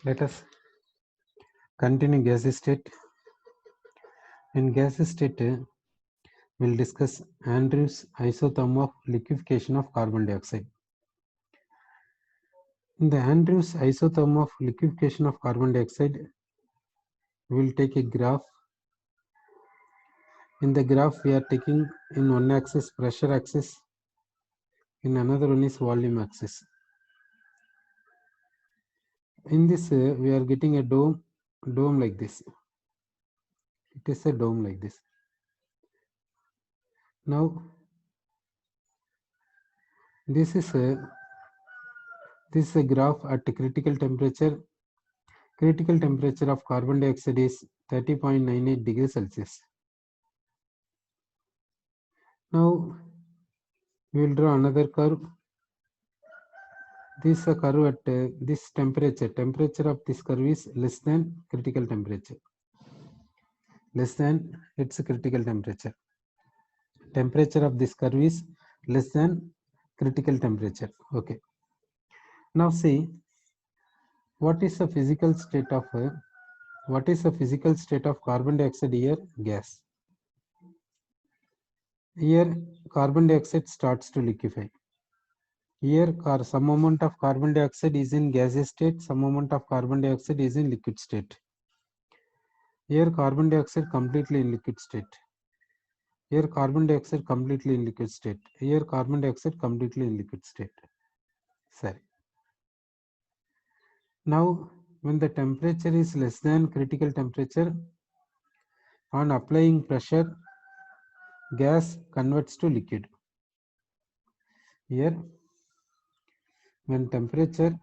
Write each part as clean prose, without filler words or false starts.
Let us continue gas state. In gas state, we'll discuss Andrews isotherm of liquefaction of carbon dioxide. In the Andrews isotherm of liquefaction of carbon dioxide, we'll take a graph. In the graph, we are taking in one axis pressure axis, in another one is volume axis. In this, we are getting a dome like this. It is a dome like this. Now, this is a graph at critical temperature. Critical temperature of carbon dioxide is 30.98 degrees Celsius. Now, we will draw another curve. This is a curve at this temperature. Temperature of this curve is less than critical temperature. Less than its critical temperature. Temperature of this curve is less than critical temperature. Okay. Now see, what is the physical state of carbon dioxide here? Gas. Here carbon dioxide starts to liquefy. Here some amount of carbon dioxide is in gaseous state, some amount of carbon dioxide is in liquid state. Here carbon dioxide completely in liquid state. Here carbon dioxide completely in liquid state. Here carbon dioxide completely in liquid state. Sorry. Now when the temperature is less than critical temperature, on applying pressure, gas converts to liquid. Here when temperature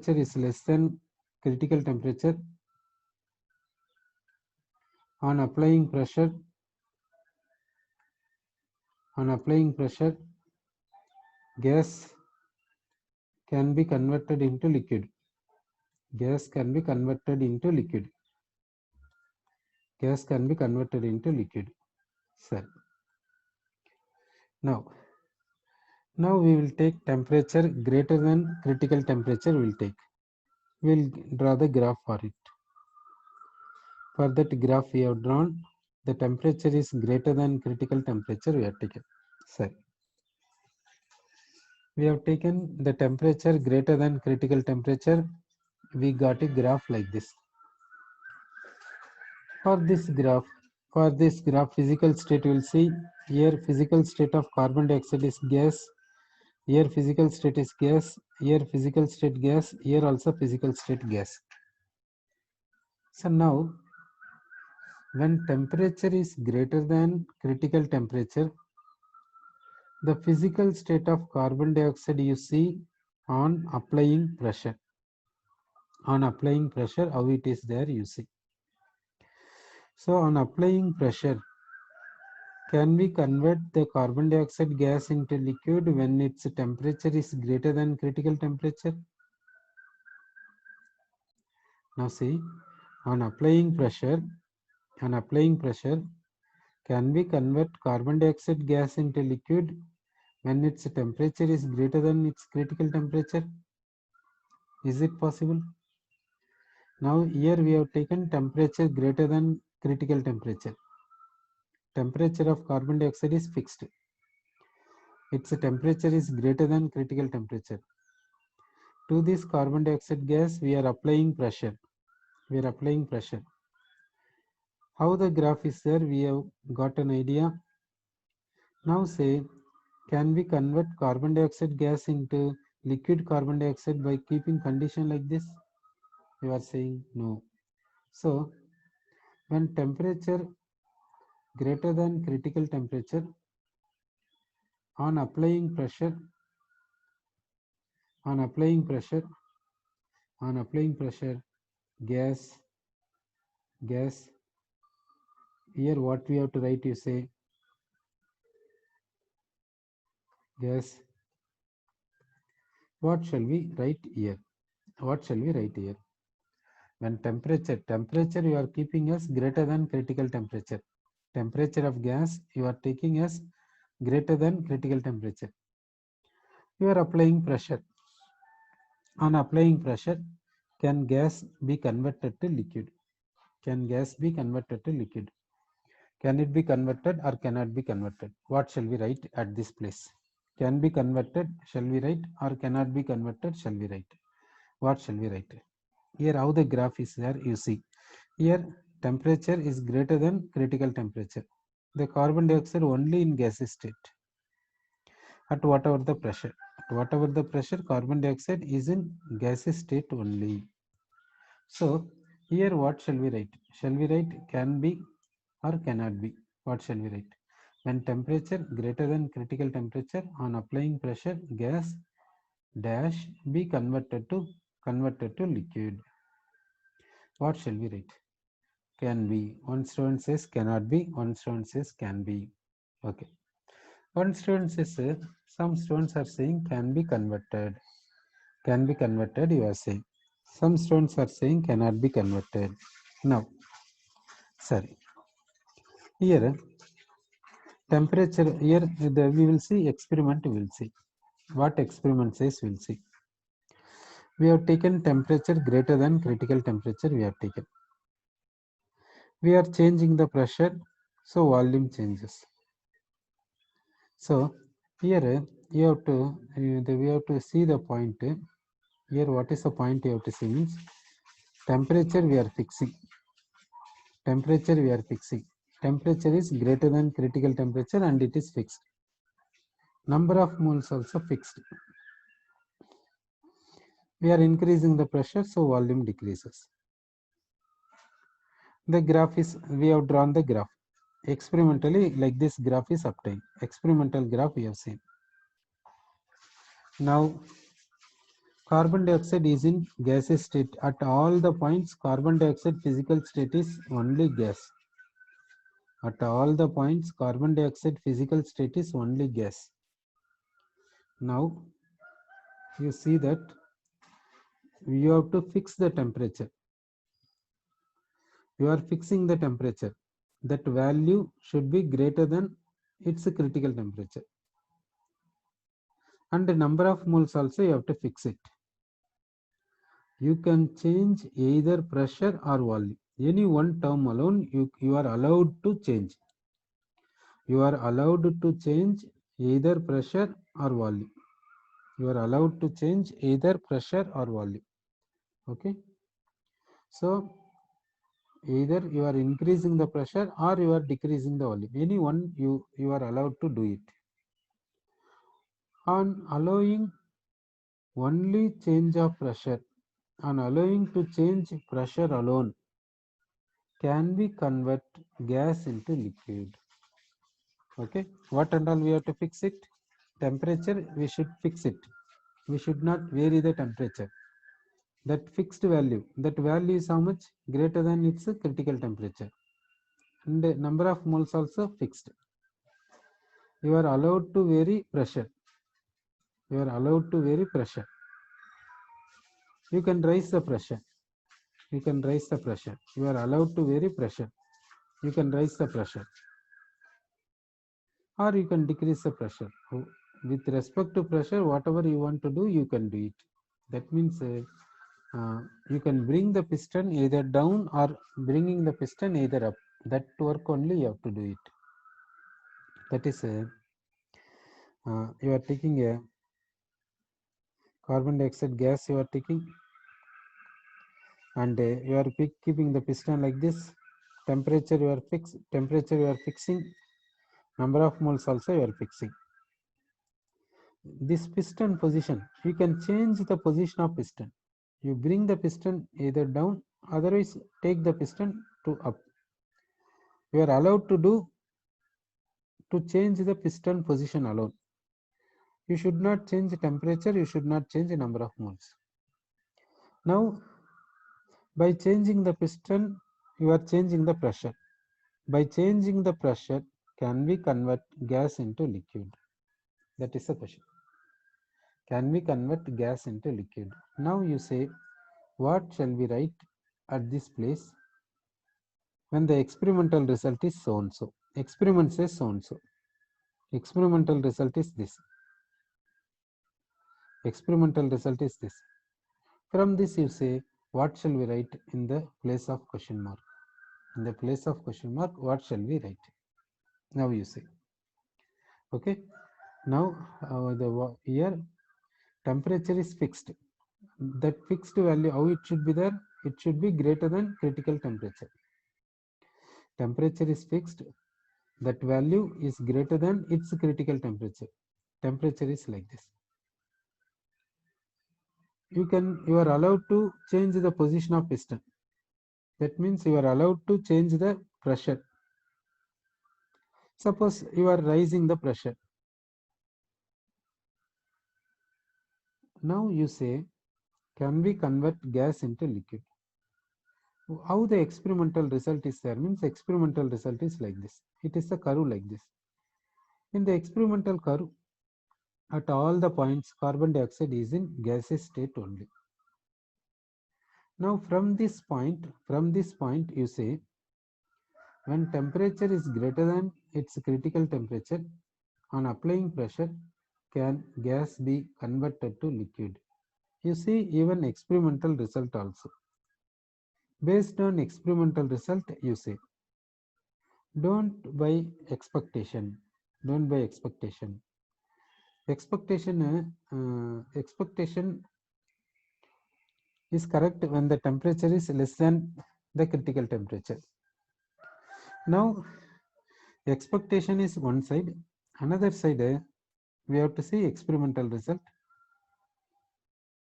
is less than critical temperature, on applying pressure, gas can be converted into liquid. Gas can be converted into liquid. Gas can be converted into liquid. Sir. Now we will take temperature greater than critical temperature. We'll draw the graph for it. For that graph we have drawn, the temperature is greater than critical temperature we have taken. Sorry. We have taken the temperature greater than critical temperature. We got a graph like this. For this graph, physical state, you will see here physical state of carbon dioxide is gas. Here physical state is gas. Here physical state gas. Here also physical state gas. So now, when temperature is greater than critical temperature, the physical state of carbon dioxide you see on applying pressure. On applying pressure, how it is there you see. So on applying pressure, can we convert the carbon dioxide gas into liquid when its temperature is greater than critical temperature? Now see, on applying pressure, can we convert carbon dioxide gas into liquid when its temperature is greater than its critical temperature? Is it possible? Now here we have taken temperature greater than critical temperature. Temperature of carbon dioxide is fixed. Its temperature is greater than critical temperature. To this carbon dioxide gas, we are applying pressure. How the graph is there, we have got an idea. Now say, can we convert carbon dioxide gas into liquid carbon dioxide by keeping condition like this? You are saying no. So, when temperature greater than critical temperature, on applying pressure, gas, here what we have to write, you say, gas. What shall we write here? When temperature you are keeping as greater than critical temperature. Temperature of gas you are taking as greater than critical temperature. You are applying pressure. On applying pressure, Can gas be converted to liquid? Can gas be converted to liquid? Can it be converted or cannot be converted? What shall we write at this place? Can be converted, shall we write, or cannot be converted, shall we write? What shall we write? Here how the graph is there, you see. Here temperature is greater than critical temperature. The carbon dioxide only in gaseous state. At whatever the pressure. At whatever the pressure, carbon dioxide is in gaseous state only. So here what shall we write? Shall we write can be or cannot be? What shall we write? When temperature greater than critical temperature, on applying pressure, gas dash be converted to liquid. What shall we write? Can be. One student says cannot be. One student says can be. Okay. One student says some students are saying can be converted. Can be converted, you are saying. Some students are saying cannot be converted. Now, sorry. Here, temperature, here we will see experiment, we will see. What experiment says, we will see. We have taken temperature greater than critical temperature, we have taken. We are changing the pressure, so volume changes. So, here you have to, we have to see the point. Here, what is the point you have to see means temperature we are fixing. Temperature we are fixing. Temperature is greater than critical temperature and it is fixed. Number of moles also fixed. We are increasing the pressure, so volume decreases. The graph is, we have drawn the graph. Experimentally, like this graph is obtained. Experimental graph we have seen. Now, carbon dioxide is in gaseous state. At all the points, carbon dioxide physical state is only gas. At all the points, carbon dioxide physical state is only gas. Now, you see that you have to fix the temperature. You are fixing the temperature. That value should be greater than its critical temperature. And the number of moles also you have to fix it. You can change either pressure or volume. Any one term alone you are allowed to change. You are allowed to change either pressure or volume. You are allowed to change either pressure or volume. Okay. So either you are increasing the pressure or you are decreasing the volume. Any one you are allowed to do it. On allowing only change of pressure, on allowing to change pressure alone, can we convert gas into liquid? Okay, what and all we have to fix it? Temperature, we should fix it. We should not vary the temperature. That fixed value, that value is how much? Greater than its critical temperature. And the number of moles also fixed. You are allowed to vary pressure. You are allowed to vary pressure. You can raise the pressure. You can raise the pressure. You are allowed to vary pressure. You can raise the pressure. Or you can decrease the pressure. With respect to pressure, whatever you want to do, you can do it. That means you can bring the piston either down or bringing the piston either up. That work only you have to do it. That is, you are taking a carbon dioxide gas, you are taking, and you are keeping the piston like this. Temperature you are temperature you are fixing. Number of moles also you are fixing. This piston position, you can change the position of piston. You bring the piston either down, otherwise take the piston to up. You are allowed to do to change the piston position alone. You should not change the temperature, you should not change the number of moles. Now, by changing the piston, you are changing the pressure. By changing the pressure, can we convert gas into liquid? That is the question. Can we convert gas into liquid? Now you say, what shall we write at this place when the experimental result is so and so? Experiment says so and so. Experimental result is this. Experimental result is this. From this you say, what shall we write in the place of question mark? In the place of question mark, what shall we write? Now you say. Okay. Now here temperature is fixed. That fixed value, how it should be there? It should be greater than critical temperature. Temperature is fixed. That value is greater than its critical temperature. Temperature is like this. You are allowed to change the position of piston. That means you are allowed to change the pressure. Suppose you are raising the pressure. Now you say, can we convert gas into liquid? How the experimental result is there? Means experimental result is like this. It is a curve like this. In the experimental curve, at all the points, carbon dioxide is in gaseous state only. Now from this point you say, when temperature is greater than its critical temperature, on applying pressure, can gas be converted to liquid? You see even experimental result also. Based on experimental result, you say, don't buy expectation. Don't buy expectation. Expectation is correct when the temperature is less than the critical temperature. Now, expectation is one side. Another side, we have to see experimental result.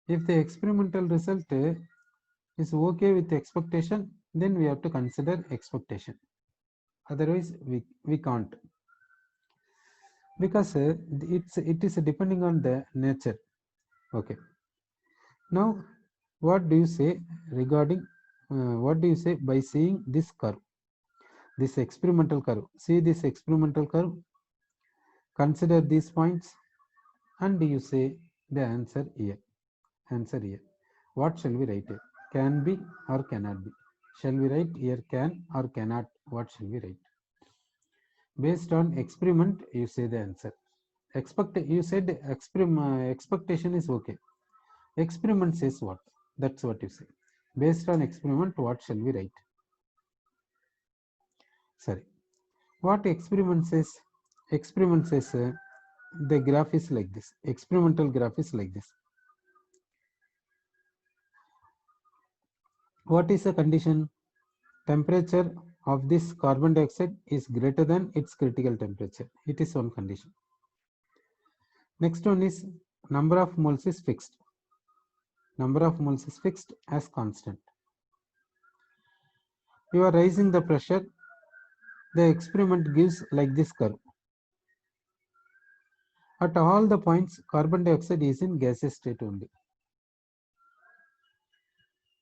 If the experimental result is okay with expectation, then we have to consider expectation. Otherwise, we can't. Because it is depending on the nature. Okay. Now, what do you say regarding, what do you say by seeing this curve? This experimental curve. See this experimental curve. Consider these points and you say the answer here. Answer here. What shall we write here? Can be or cannot be? Shall we write here can or cannot? What shall we write? Based on experiment, you say the answer. You said expectation is okay. Experiment says what? That's what you say. Based on experiment, what shall we write? Sorry. What experiment says? Experiment says the graph is like this. Experimental graph is like this. What is the condition? Temperature of this carbon dioxide is greater than its critical temperature. It is one condition. Next one is number of moles is fixed. Number of moles is fixed as constant. You are raising the pressure. The experiment gives like this curve. At all the points, carbon dioxide is in gaseous state only.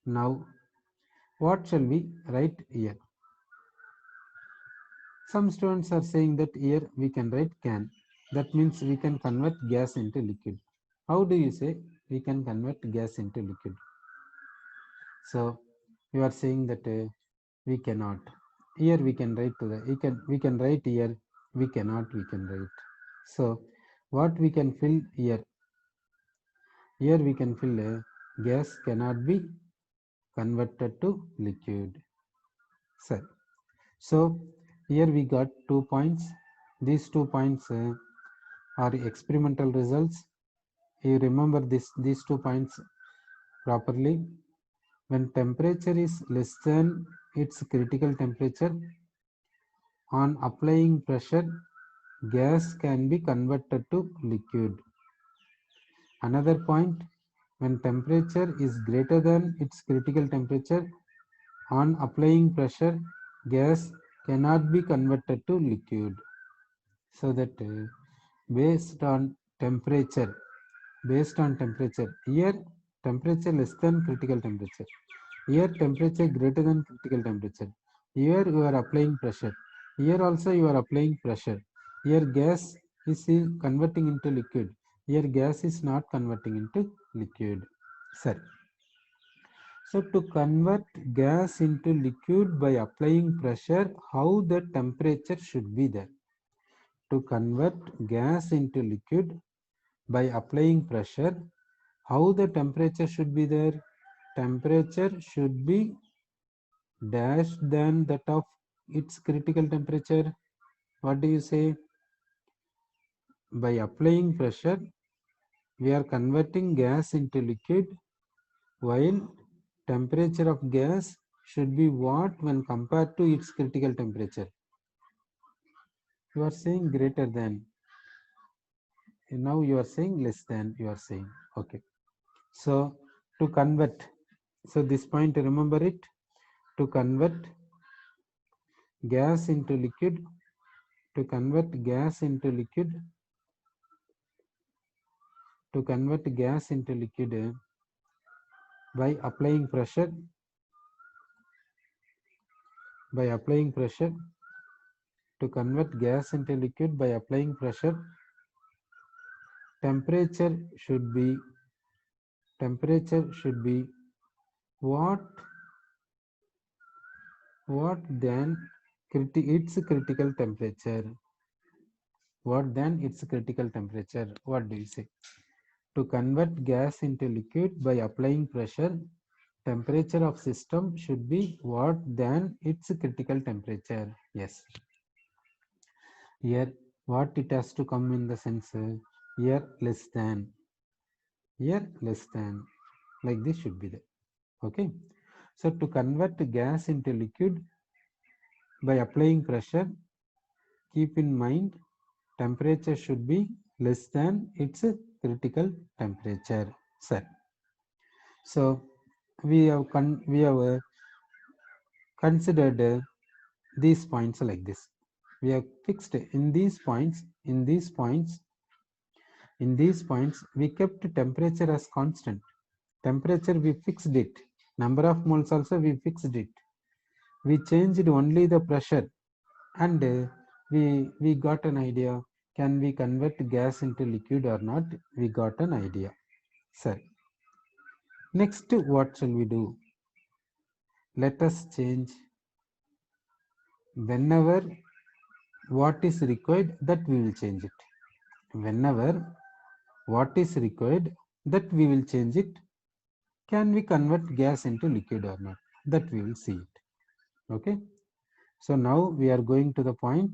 Now, what shall we write here? Some students are saying that here we can write can. That means we can convert gas into liquid. How do you say we can convert gas into liquid? So you are saying that we cannot. Here we can write to the we can write here we cannot, we can write. So what we can fill here? Here we can fill gas cannot be converted to liquid. So here we got 2 points. These 2 points are experimental results. You remember these 2 points properly. When temperature is less than its critical temperature, on applying pressure, gas can be converted to liquid. Another point, when temperature is greater than its critical temperature, on applying pressure, gas cannot be converted to liquid. So that based on temperature, here temperature less than critical temperature, here temperature greater than critical temperature, here you are applying pressure, here also you are applying pressure, here gas is converting into liquid, here gas is not converting into liquid. Sir, so to convert gas into liquid by applying pressure, how the temperature should be there? To convert gas into liquid by applying pressure, how the temperature should be there? temperature should be dash than that of its critical temperature. What do you say? By applying pressure, we are converting gas into liquid, while temperature of gas should be what when compared to its critical temperature? You are saying greater than. Now you are saying less than. You are saying. Okay. So to convert, so this point, remember it, to convert gas into liquid, to convert gas into liquid, to convert gas into liquid by applying pressure, by applying pressure, to convert gas into liquid by applying pressure, temperature should be what than its critical temperature, what than its critical temperature. What do you say? To convert gas into liquid by applying pressure, temperature of system should be what than its critical temperature. Yes. Here what it has to come in the sense, here less than, here less than, like this should be there. Okay. So to convert gas into liquid by applying pressure, keep in mind temperature should be less than its critical temperature. Sir. So we have considered these points like this. We have fixed in these points, we kept temperature as constant. Temperature we fixed it. Number of moles also we fixed it. We changed only the pressure, and we got an idea. Can we convert gas into liquid or not? We got an idea. Sir. Next, what shall we do? Let us change. Whenever what is required, that we will change it. Whenever what is required, that we will change it. Can we convert gas into liquid or not? That we will see it. Okay. So now we are going to the point.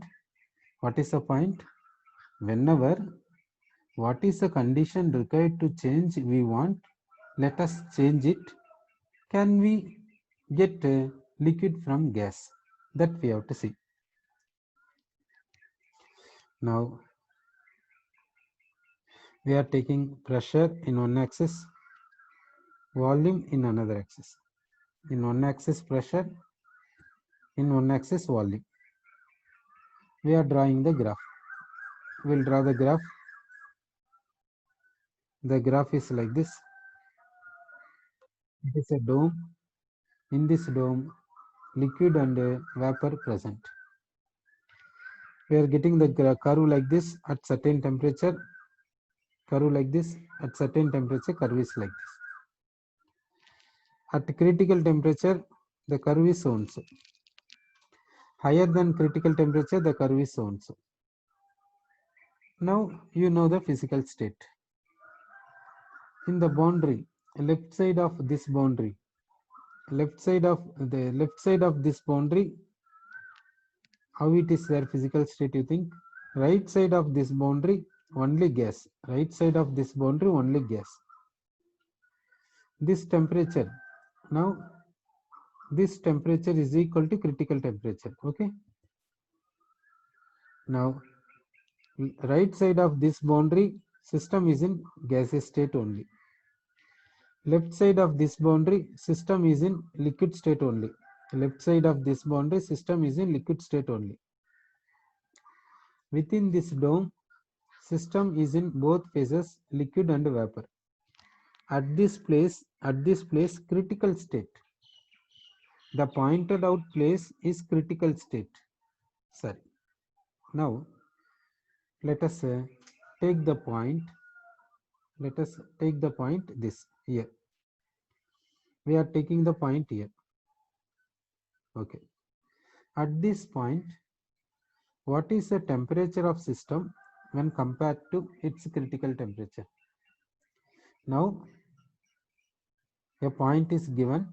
What is the point? Whenever what is the condition required to change we want, let us change it. Can we get liquid from gas? That we have to see. Now we are taking pressure in one axis, volume in another axis. In one axis pressure, in one axis volume. We are drawing the graph. We will draw the graph. The graph is like this. It is a dome. In this dome, liquid and vapor present. We are getting the curve like this at certain temperature. Curve like this at certain temperature. Curve is like this. At critical temperature, the curve is so and so. Higher than critical temperature, the curve is so and so. Now you know the physical state. In the boundary, left side of this boundary, left side of this boundary, how it is their physical state, you think? Right side of this boundary, only gas. Right side of this boundary, only gas. This temperature, now this temperature is equal to critical temperature. Okay. Now right side of this boundary, system is in gaseous state only. Left side of this boundary, system is in liquid state only. Left side of this boundary, system is in liquid state only. Within this dome, system is in both phases, liquid and vapor. At this place, critical state. The pointed out place is critical state. Sorry. Now, let us take the point. Let us take the point this here. We are taking the point here. Okay. At this point, what is the temperature of system when compared to its critical temperature? Now, A point is given.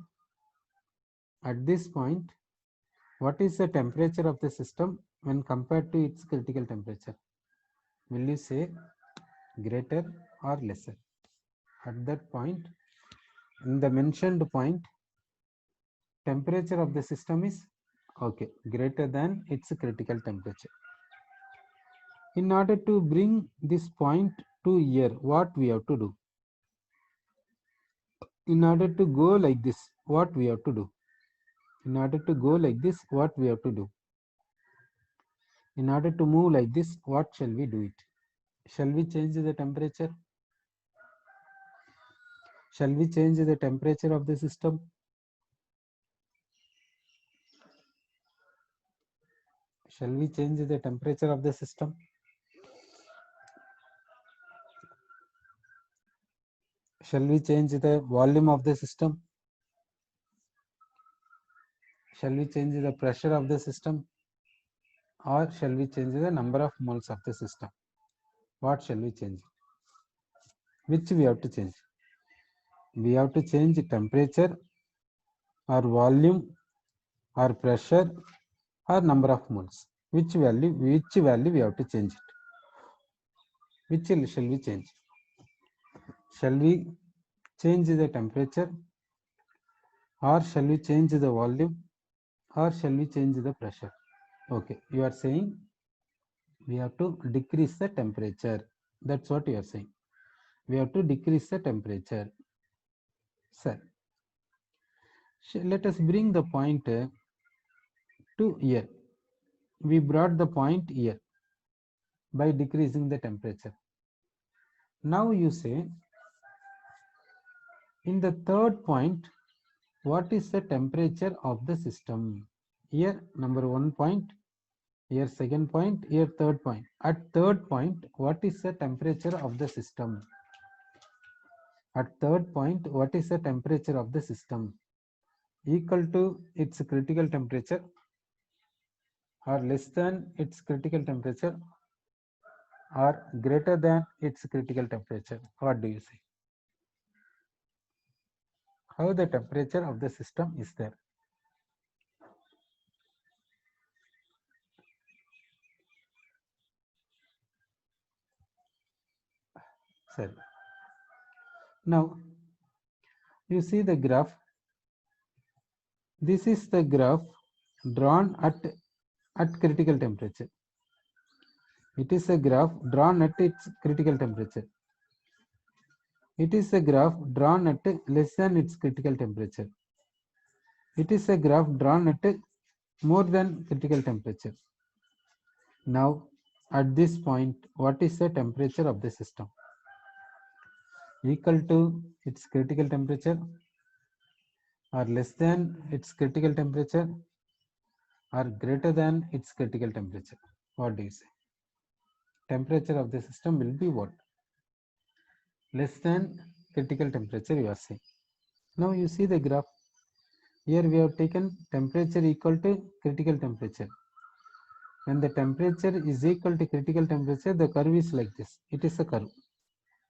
At this point, what is the temperature of the system when compared to its critical temperature? Will you say greater or lesser? At that point, in the mentioned point, temperature of the system is greater than its critical temperature. In order to bring this point to here, what we have to do? In order to go like this, what we have to do? In order to go like this, what we have to do? In order to move like this, what shall we do it? Shall we change the temperature? Shall we change the temperature of the system? Shall we change the temperature of the system? Shall we change the volume of the system? Shall we change the pressure of the system? Or shall we change the number of moles of the system? What shall we change? Which we have to change? We have to change temperature or volume or pressure or number of moles. Which value we have to change it? Which shall we change? Shall we change the temperature, or shall we change the volume, or shall we change the pressure? Okay, you are saying we have to decrease the temperature. That's what you are saying. We have to decrease the temperature. Sir, let us bring the point to here. We brought the point here by decreasing the temperature. Now you say, in the third point, what is the temperature of the system? Here, number 1 point, here second point, here third point. At third point, what is the temperature of the system? At third point, what is the temperature of the system? Equal to its critical temperature or less than its critical temperature or greater than its critical temperature? What do you say? How the temperature of the system is there? Sir, now you see the graph. This is the graph drawn at critical temperature. It is a graph drawn at its critical temperature. It is a graph drawn at less than its critical temperature. It is a graph drawn at more than critical temperature. Now, at this point, what is the temperature of the system? Equal to its critical temperature or less than its critical temperature or greater than its critical temperature? What do you say? Temperature of the system will be what? Less than critical temperature, you are saying. Now you see the graph. Here we have taken temperature equal to critical temperature. When the temperature is equal to critical temperature, the curve is like this. It is a curve.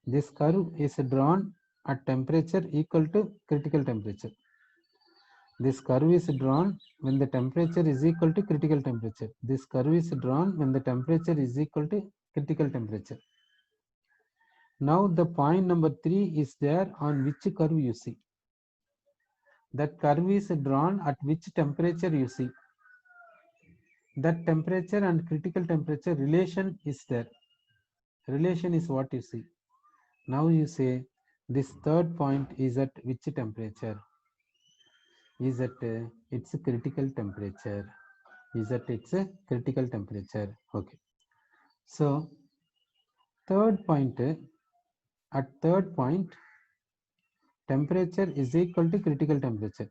This curve is drawn at temperature equal to critical temperature. This curve is drawn when the temperature is equal to critical temperature. This curve is drawn when the temperature is equal to critical temperature. Now the point number 3 is there on which curve you see. That curve is drawn at which temperature you see. That temperature and critical temperature relation is there. Relation is what you see. Now you say this third point is at which temperature? Is at its critical temperature. Is at its critical temperature. Okay. So third point, at third point, temperature is equal to critical temperature.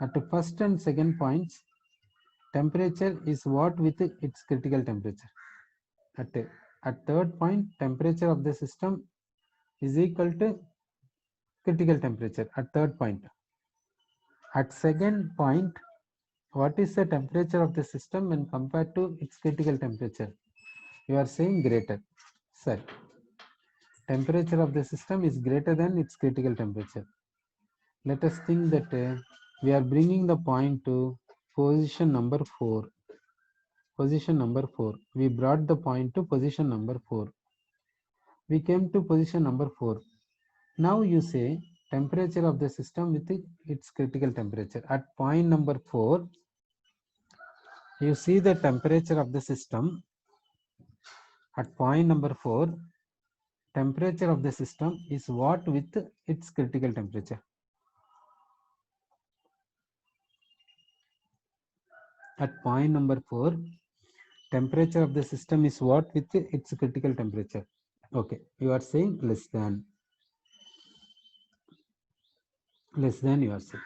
At the first and second points, temperature is what with its critical temperature. At third point, temperature of the system is equal to critical temperature at third point. At second point, what is the temperature of the system when compared to its critical temperature? You are saying greater. Sir, temperature of the system is greater than its critical temperature. Let us think that we are bringing the point to position number 4. Position number 4. We brought the point to position number 4. We came to position number 4. Now you say temperature of the system with its critical temperature. At point number 4, you see the temperature of the system. At point number 4, temperature of the system is what with its critical temperature. At point number 4, temperature of the system is what with its critical temperature. Okay, you are saying less than you are saying.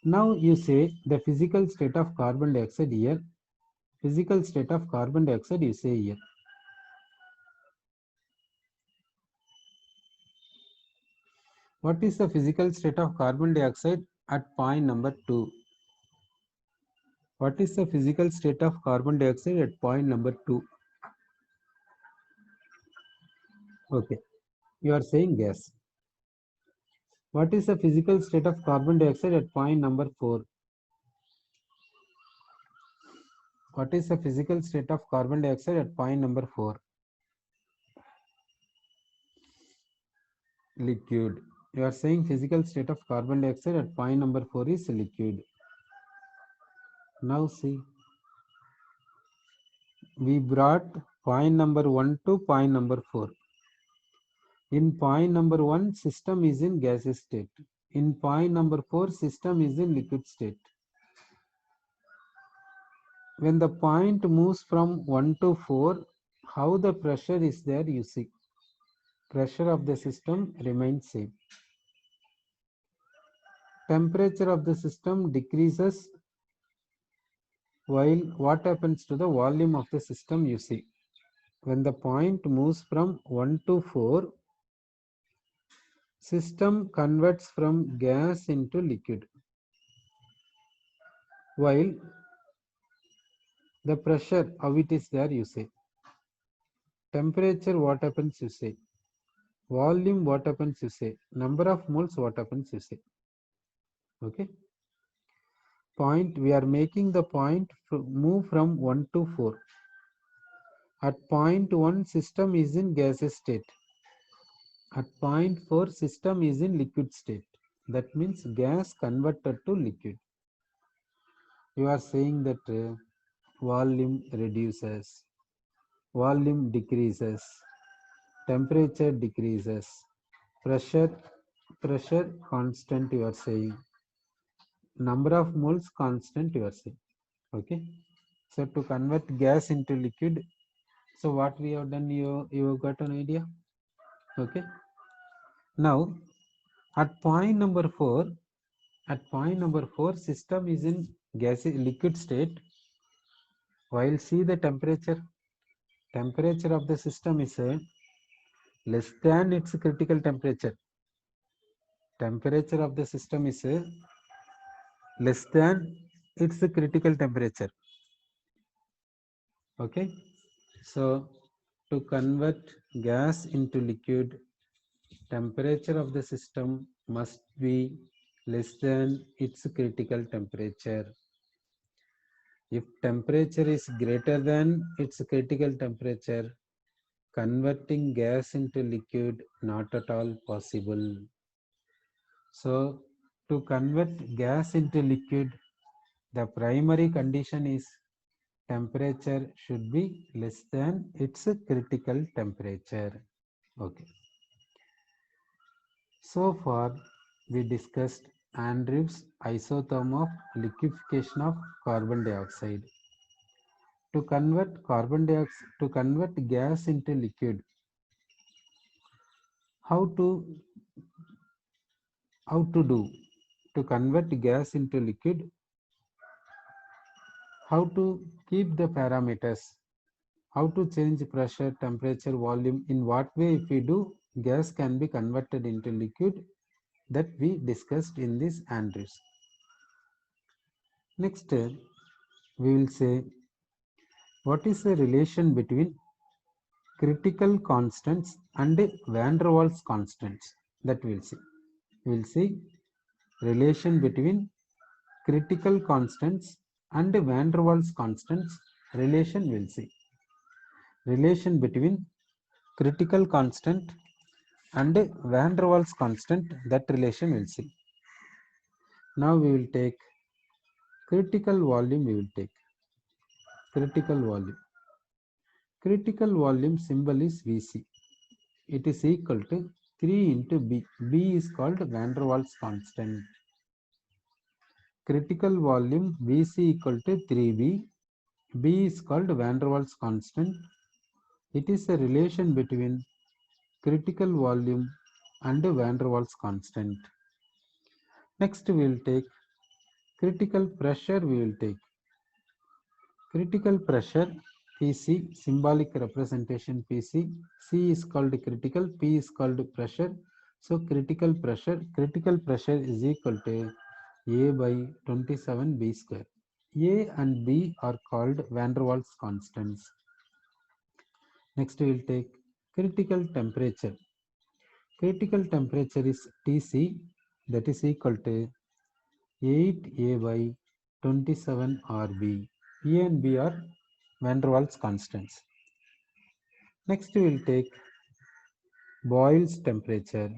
Now you say the physical state of carbon dioxide here. Physical state of carbon dioxide you say here. What is the physical state of carbon dioxide at point number 2? What is the physical state of carbon dioxide at point number 2? Okay, you are saying gas. What is the physical state of carbon dioxide at point number 4? What is the physical state of carbon dioxide at point number 4? Liquid. You are saying physical state of carbon dioxide at point number 4 is liquid. Now see, we brought point number 1 to point number 4. In point number 1, system is in gaseous state. In point number 4, system is in liquid state. When the point moves from 1 to 4, how the pressure is there you see. Pressure of the system remains same. Temperature of the system decreases while what happens to the volume of the system you see. When the point moves from 1 to 4, system converts from gas into liquid. While the pressure, how it is there you say. Temperature, what happens you say. Volume, what happens you say. Number of moles, what happens you say. Okay. Point, we are making the point move from 1 to 4. At point 1, system is in gaseous state. At point 4, system is in liquid state. That means gas converted to liquid. You are saying that volume reduces, volume decreases, temperature decreases, pressure constant you are saying, number of moles constant you are saying. Okay. So to convert gas into liquid, so what we have done, you got an idea. Okay. Now at point number 4, system is in liquid state. While see the temperature of the system is less than its critical temperature. Temperature of the system is less than its critical temperature. Okay. So to convert gas into liquid, temperature of the system must be less than its critical temperature. If temperature is greater than its critical temperature, converting gas into liquid not at all possible. So to convert gas into liquid, the primary condition is temperature should be less than its critical temperature. Okay. So far we discussed Andrews isotherm of liquefaction of carbon dioxide. To convert gas into liquid, how to do? To convert gas into liquid, how to keep the parameters, how to change pressure, temperature, volume, in what way if we do, gas can be converted into liquid, that we discussed in this Andrews. Next, we will say what is the relation between critical constants and van der Waals constants, that we will see. We will see relation between critical constants and van der Waals constants relation we'll see. Relation between critical constant and van der Waals constant, that relation we'll see. Now we will take critical volume, we will take critical volume. Critical volume symbol is Vc. It is equal to 3 into B. B is called van der Waals constant. Critical volume Vc equal to 3B. B is called van der Waals constant. It is a relation between critical volume and van der Waals constant. Next we will take critical pressure, we will take critical pressure Pc, symbolic representation Pc. C is called critical, P is called pressure. So critical pressure is equal to A by 27 B square. A and B are called van der Waals constants. Next we will take critical temperature. Critical temperature is Tc, that is equal to 8A by 27 Rb. A and B are van der Waals constants. Next we will take Boyle's temperature.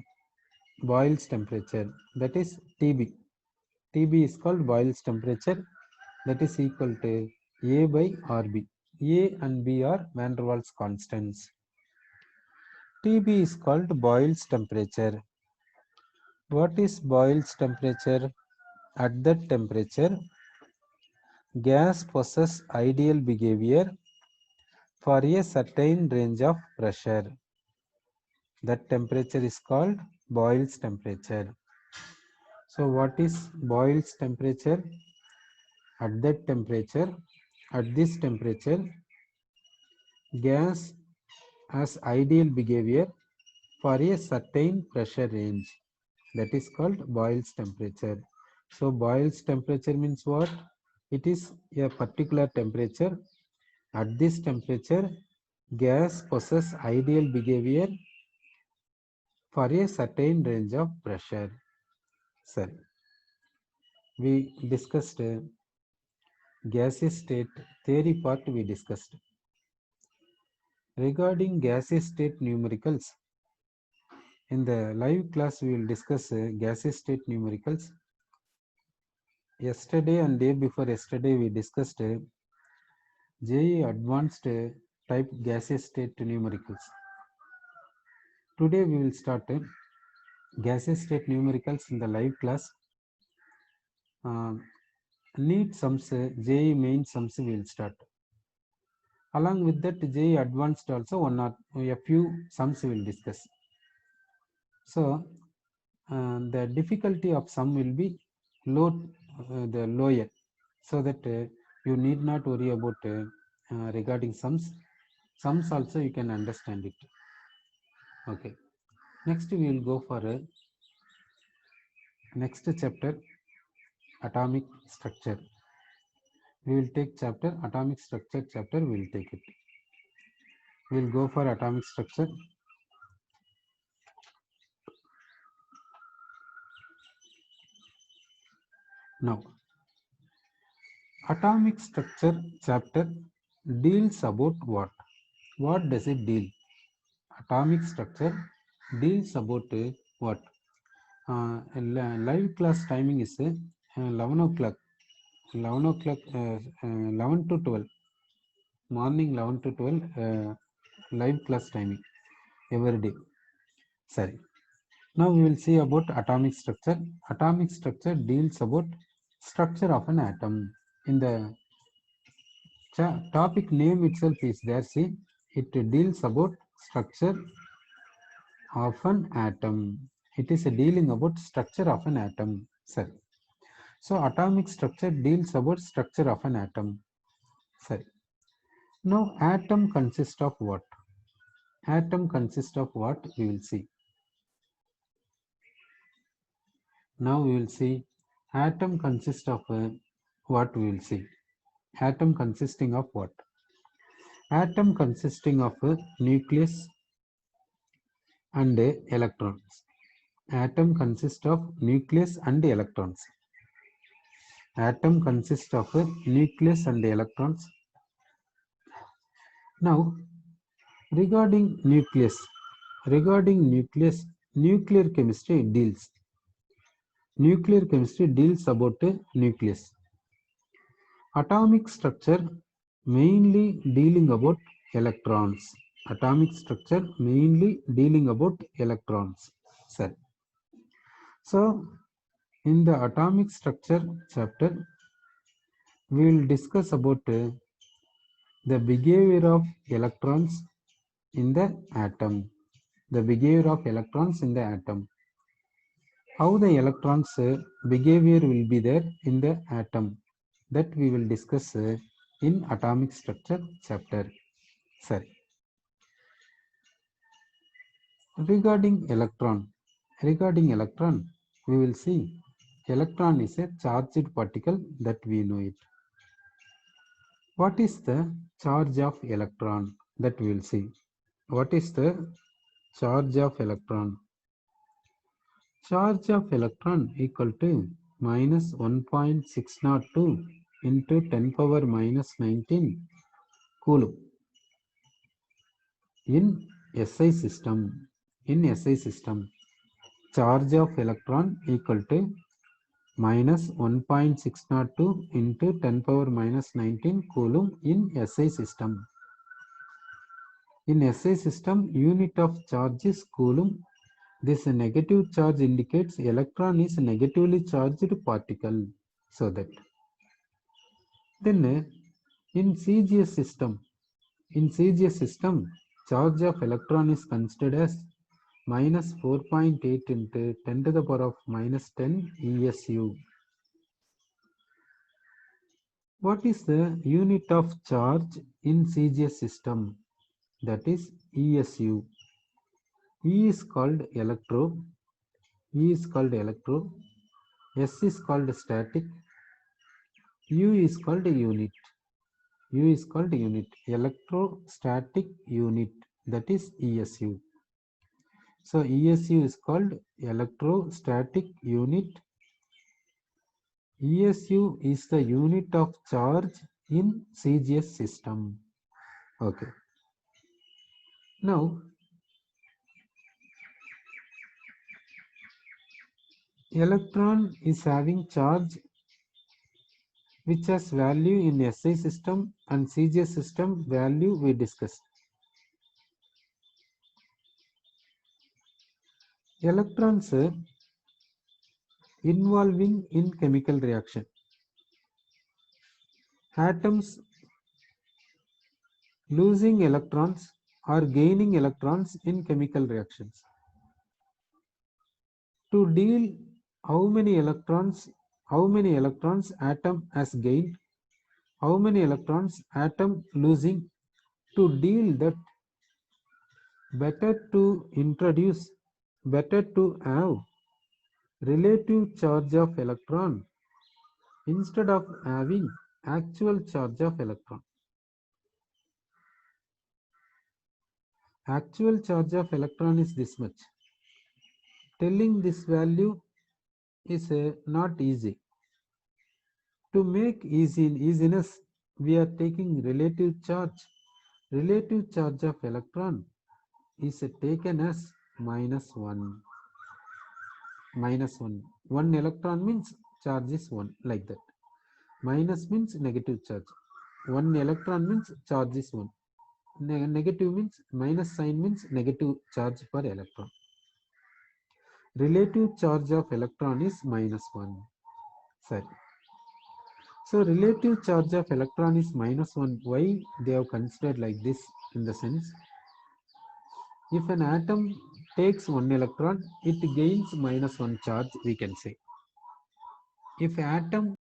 Boyle's temperature, that is Tb. Tb is called Boyle's temperature, that is equal to A by Rb. A and B are van der Waals constants. Tb is called Boyle's temperature. What is Boyle's temperature? At that temperature, gas possesses ideal behavior for a certain range of pressure. That temperature is called Boyle's temperature. So what is Boyle's temperature? At that temperature, at this temperature, gas has ideal behavior for a certain pressure range. That is called Boyle's temperature. So Boyle's temperature means what? It is a particular temperature. At this temperature, gas possesses ideal behavior for a certain range of pressure. Sorry. We discussed gaseous state theory part we discussed. Regarding gaseous state numericals, in the live class we will discuss gaseous state numericals. Yesterday and day before yesterday we discussed JEE advanced type gaseous state numericals. Today we will start gaseous state numericals in the live class. NEET sums, JEE main sums we will start. Along with that, JEE advanced also one or a few sums we will discuss. So the difficulty of sum will be the lower, so that you need not worry about regarding sums. Sums also you can understand it. Okay. Next we will go for next chapter, atomic structure. We will take chapter atomic structure chapter. We will take it. We will go for atomic structure. Now, atomic structure chapter deals about what? What does it deal? Atomic structure deals about what? Live class timing is 11 o'clock. 11 o'clock, 11 to 12. Morning 11 to 12 live class timing every day. Sorry. Now we will see about atomic structure. Atomic structure deals about structure of an atom. In the topic name itself is there. See, it deals about structure of an atom. It is dealing about structure of an atom. Sorry. So atomic structure deals about structure of an atom. Sorry. Now atom consists of what? Atom consists of what? We will see. Now we will see atom consists of what we will see. Atom consisting of what? Atom consisting of a nucleus and electrons. Atom consists of nucleus and electrons. Atom consists of a nucleus and electrons. Now, regarding nucleus, nuclear chemistry deals. Nuclear chemistry deals about a nucleus. Atomic structure mainly dealing about electrons. Atomic structure mainly dealing about electrons. Sir. So, in the atomic structure chapter, we will discuss about the behavior of electrons in the atom. The behavior of electrons in the atom. How the electrons behavior will be there in the atom. That we will discuss in atomic structure chapter. Sorry. Regarding electron, we will see electron is a charged particle that we know it. What is the charge of electron? That we will see. What is the charge of electron? Charge of electron equal to minus 1.602 into 10 power minus 19 coulomb in SI system. In SI system, charge of electron equal to minus 1.602 into 10 power minus 19 coulomb in SI system. In SI system, unit of charge is coulomb. This negative charge indicates electron is negatively charged particle. So that. Then in CGS system, charge of electron is considered as minus 4.8 into 10 to the power of minus 10 ESU. What is the unit of charge in CGS system? That is ESU. E is called electro. S is called static. U is called unit. Electrostatic unit. That is ESU. So ESU is called electrostatic unit. ESU is the unit of charge in CGS system. Okay. Now, electron is having charge which has value in SI system and CGS system value we discussed. Electrons involving in chemical reaction. Atoms losing electrons or gaining electrons in chemical reactions. To deal how many electrons atom has gained, how many electrons atom losing, to deal that, better to have relative charge of electron instead of having actual charge of electron. Actual charge of electron is this much. Telling this value is not easy. To make easiness, we are taking relative charge. Relative charge of electron is taken as minus 1. Minus 1. 1 electron means charge is 1, like that. Minus means negative charge. 1 electron means charge is 1. Negative means minus sign means negative charge per electron. Relative charge of electron is minus 1. Sorry. So relative charge of electron is minus 1. Why they have considered like this? In the sense, if an atom takes 1 electron, it gains minus 1 charge, we can say. If atom